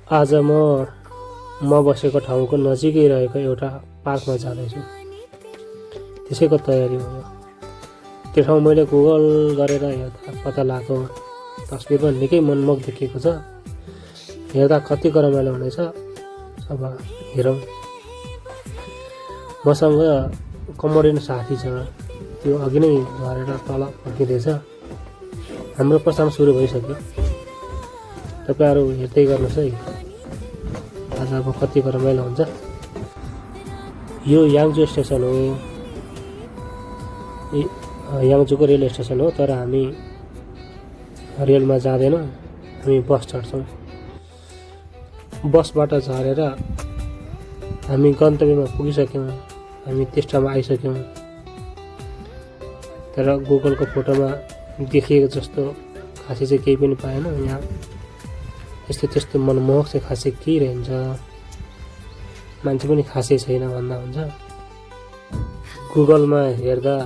आज म बसेको ठाउँको नजिकै रहेको एउटा पार्कमा जाँदैछु। त्यसैको तयारी हो। त्यो ठाउँ मैले गुगल गरेर हेर्दा पत्ता लगाएको तस्बिरमा निकै मनमोहक देखिएको छ। हेर्दा कतिको रमाइलो हुनेछ, अब हेरौँ। मसँग कमोडियन साथी छ, त्यो अघि नै झरेर तल फर्किँदैछ। हाम्रो प्रस्थान सुरु भइसक्यो। तपाईहरु हेर्दै गर्नुहोस् है, आज अब कतिको रमाइलो हुन्छ। यो याङजू स्टेसन हो, याङजूको रेल स्टेसन हो। तर हामी रेलमा जाँदैनौँ, हामी बस चढ्छौँ। बसबाट झरेर हामी गन्तव्यमा पुगिसक्यौँ, हामी टिस्टामा आइसक्यौँ। तर गुगलको फोटोमा देखिएको जस्तो खासै चाहिँ केही पनि पाएन। यहाँ यस्तो त्यस्तो मनमोहक चाहिँ खासै केही रहन्छ, मान्छे पनि खासै छैन भन्दा हुन्छ। गुगलमा हेर्दा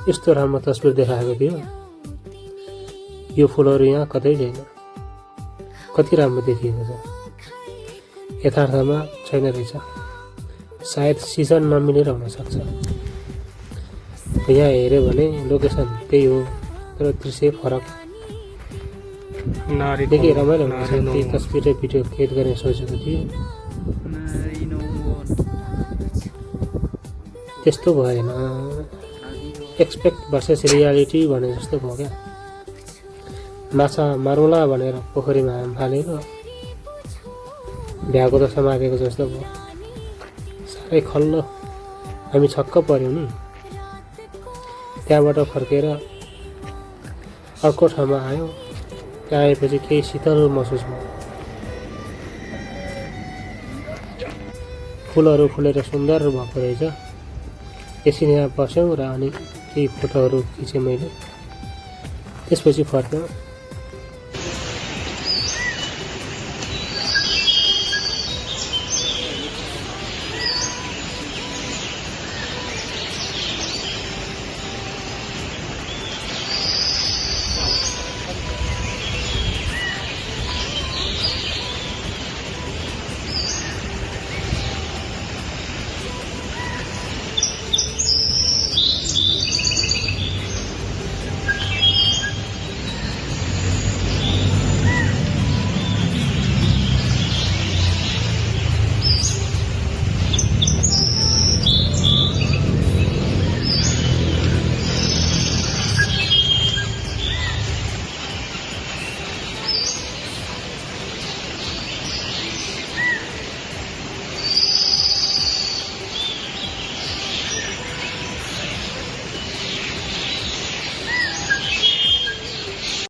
यस्तो राम्रो तस्बिर देखाएको थियो, यो फुलहरू यहाँ कतै छैन। कति राम्रो देखिएको छ, यथार्थमा छैन रहेछ। सायद सिजन नमिलेर हुनसक्छ। यहाँ हेऱ्यो भने लोकेसन त्यही हो, तर दृश्य फरक। देखि रमाइलो हुनेछ। त्यही तस्बिर र भिडियो कैद गर्ने सोचेको थिएँ, त्यस्तो भएन। एक्सपेक्ट भर्सेस रियालिटी भने जस्तो भयो क्या। माछा मारौँला भनेर पोखरीमा हाम फालेको भ्याएको त समातेको जस्तो भयो। साह्रै खल्लो, हामी छक्क पर्यौँ नि। त्यहाँबाट फर्केर अर्को ठाउँमा आयौँ। त्यहाँ आएपछि केही शीतल महसुस भयो। फुलहरू फुलेर सुन्दर भएको रहेछ। एकछिन यहाँ बस्यौँ र अनि केही फोटोहरू खिचेँ मैले। त्यसपछि फर्क्यौँ।